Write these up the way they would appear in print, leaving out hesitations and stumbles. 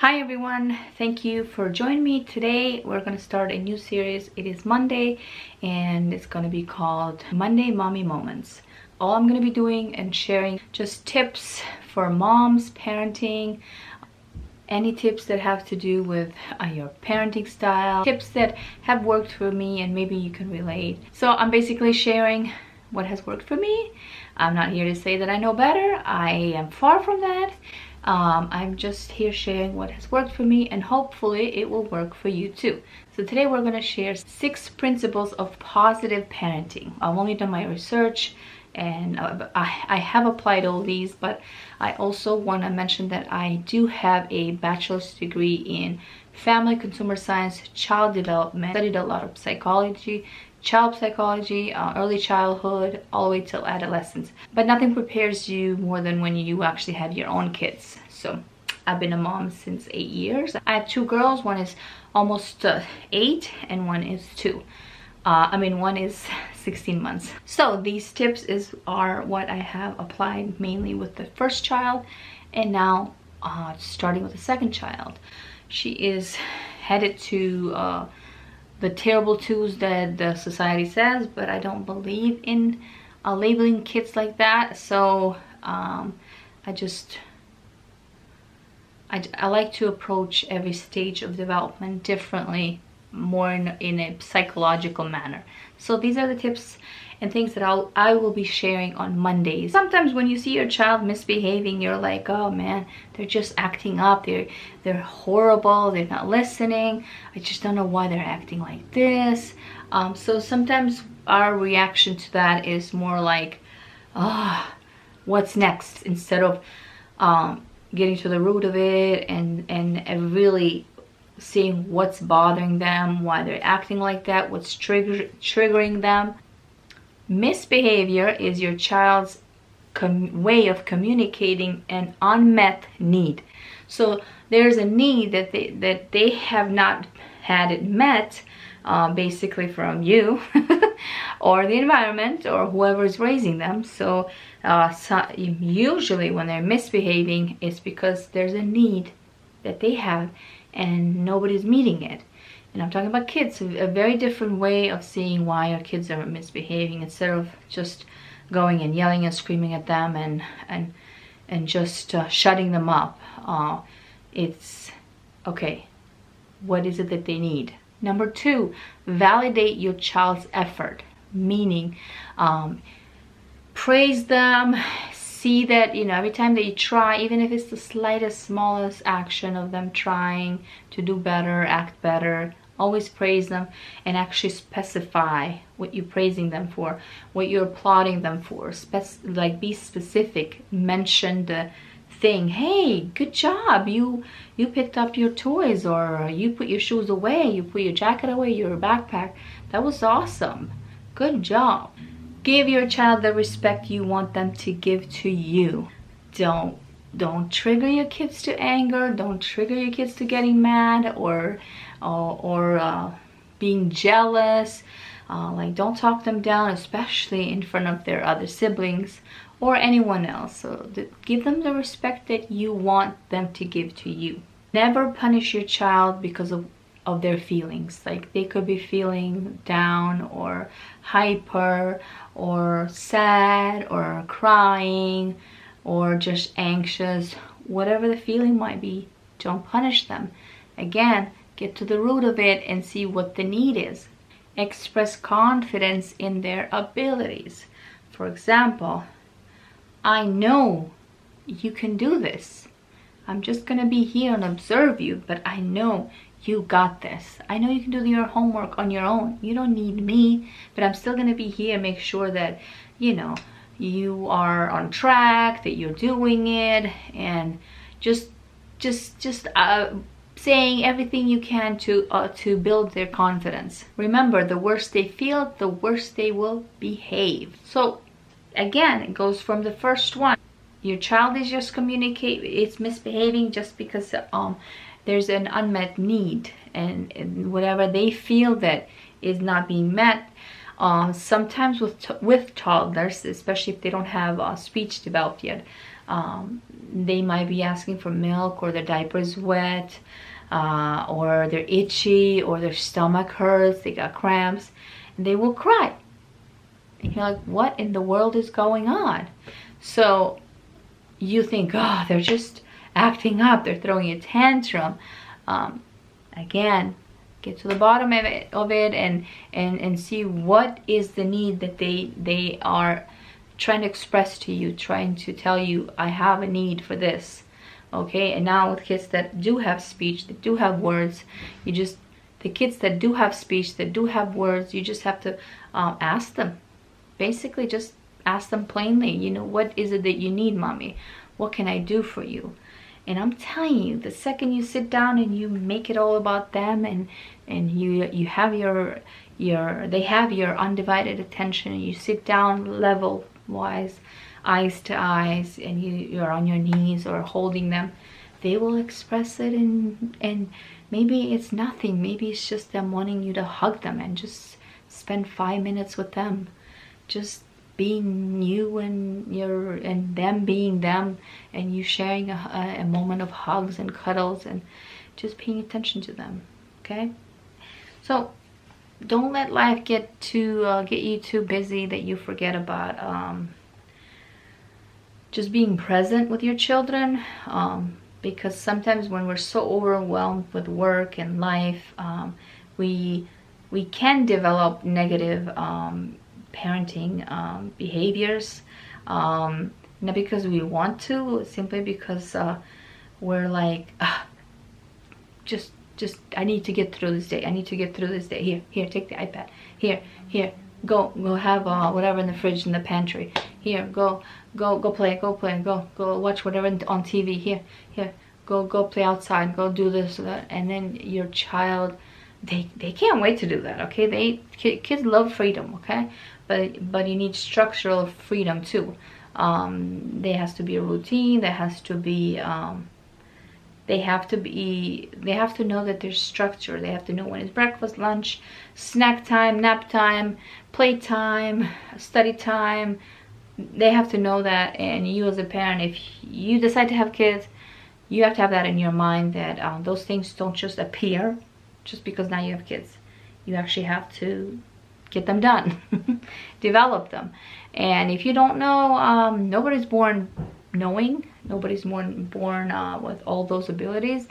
Hi everyone, thank you for joining me. Today we're going to start a new series. It is Monday and it's going to be called Monday Mommy Moments. All I'm going to be doing and sharing just tips for moms, parenting, any tips that have to do with your parenting style, tips that have worked for me and maybe you can relate. So I'm basically sharing what has worked for me. I'm not here to say that I know better. I am far from that. I'm just here sharing what has worked for me and hopefully it will work for you too. So today we're going to share 6 principles of positive parenting. I've only done my research and I have applied all these, but I also want to mention that I do have a bachelor's degree in family consumer science, child development, studied a lot of psychology, child psychology, early childhood, all the way till adolescence. But nothing prepares you more than when you actually have your own kids. So I've been a mom since 8 years. I have 2 girls. One is almost 8 and one is 2. One is 16 months. So these tips are what I have applied mainly with the first child and now starting with the second child. She is headed to the terrible twos that the society says, but I don't believe in labeling kids like that. So I like to approach every stage of development differently, more in a psychological manner. So these are the tips and things that I will be sharing on Mondays. Sometimes when you see your child misbehaving, you're like, oh man, they're just acting up, they're horrible, they're not listening, I just don't know why they're acting like this. So sometimes our reaction to that is more like, what's next, instead of getting to the root of it and really seeing what's bothering them, why they're acting like that, what's triggering them. Misbehavior is your child's way of communicating an unmet need. So there's a need that they have not had it met, basically from you or the environment or whoever is raising them. So usually when they're misbehaving, it's because there's a need that they have and nobody's meeting it. And I'm talking about kids, a very different way of seeing why our kids are misbehaving, instead of just going and yelling and screaming at them and just shutting them up. It's okay, what is it that they need? Number 2, validate your child's effort, meaning praise them. See that, every time that you try, even if it's the slightest, smallest action of them trying to do better, act better, always praise them and actually specify what you're praising them for, what you're applauding them for. Like be specific, mention the thing. Hey, good job, you picked up your toys, or you put your shoes away, you put your jacket away, your backpack. That was awesome, good job. Give your child the respect you want them to give to you. Don't trigger your kids to anger. Don't trigger your kids to getting mad or being jealous. Like, don't talk them down, especially in front of their other siblings or anyone else. So give them the respect that you want them to give to you. Never punish your child because of their feelings. Like, they could be feeling down or hyper or sad or crying or just anxious. Whatever the feeling might be, don't punish them. Again, get to the root of it and see what the need is. Express confidence in their abilities. For example, I know you can do this. I'm just gonna be here and observe you, but I know you got this. I know you can do your homework on your own. You don't need me, but I'm still gonna be here, make sure that, you are on track, that you're doing it, and just saying everything you can to build their confidence. Remember, the worse they feel, the worse they will behave. So again, it goes from the first one. Your child is just it's misbehaving just because there's an unmet need, and whatever they feel that is not being met. Sometimes with toddlers, especially if they don't have speech developed yet, They might be asking for milk, or their diaper is wet, or they're itchy, or their stomach hurts, they got cramps, and they will cry. And you're like, what in the world is going on? So you think, oh, they're just acting up, they're throwing a tantrum. Again, get to the bottom of it and see what is the need that they are trying to express to you, trying to tell you, I have a need for this. Okay, and now with kids that do have speech, that do have words, the kids that do have speech, that do have words, you just have to ask them. Basically, just ask them plainly, you know, what is it that you need, mommy? What can I do for you? And I'm telling you, the second you sit down and you make it all about them, and you have they have your undivided attention, and you sit down level wise, eyes to eyes, and you're on your knees or holding them, they will express it. And maybe it's nothing, maybe it's just them wanting you to hug them and just spend 5 minutes with them, just being you and them being them, and you sharing a moment of hugs and cuddles and just paying attention to them. Okay, so don't let life get you too busy that you forget about just being present with your children, because sometimes when we're so overwhelmed with work and life, we can develop negative parenting behaviors, not because we want to, simply because we're like, just I need to get through this day, I need to get through this day. Here, take the iPad. Here, go have whatever in the fridge, in the pantry. Here, go play, go watch whatever on TV. Here, go play outside, go do this, that. And then your child, they can't wait to do that. Okay, kids love freedom. Okay, but you need structural freedom too. There has to be a routine. There has to be they have to know that there's structure. They have to know when it's breakfast, lunch, snack time, nap time, play time, study time. They have to know that. And you as a parent, if you decide to have kids, you have to have that in your mind, that those things don't just appear just because now you have kids. You actually have to get them done, develop them. And if you don't know, nobody's born knowing, nobody's born with all those abilities.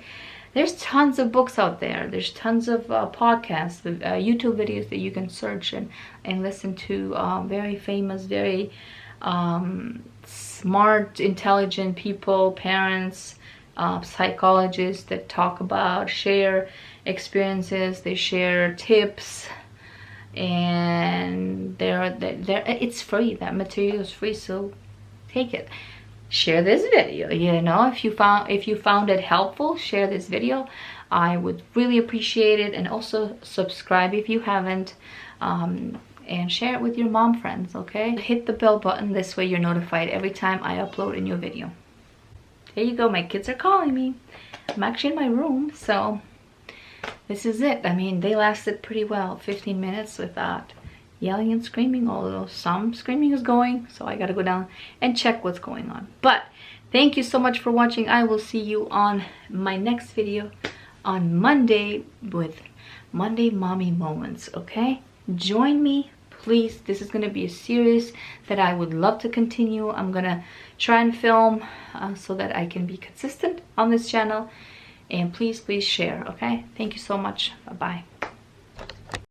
There's tons of books out there, there's tons of podcasts, YouTube videos that you can search and listen to, very famous, very smart, intelligent people, parents, psychologists that talk about, share experiences, they share tips, and it's free. That material is free, so take it. Share this video, you know, if you found it helpful, share this video. I would really appreciate it. And also subscribe if you haven't, and share it with your mom friends. Okay, hit the bell button, this way you're notified every time I upload a new video. There you go, my kids are calling me. I'm actually in my room, so this is it. I mean, they lasted pretty well, 15 minutes without yelling and screaming, although some screaming is going, so I gotta go down and check what's going on. But thank you so much for watching. I will see you on my next video on Monday with Monday Mommy Moments. Okay, join me, please. This is gonna be a series that I would love to continue. I'm gonna try and film so that I can be consistent on this channel. And please share. Okay, thank you so much. Bye bye.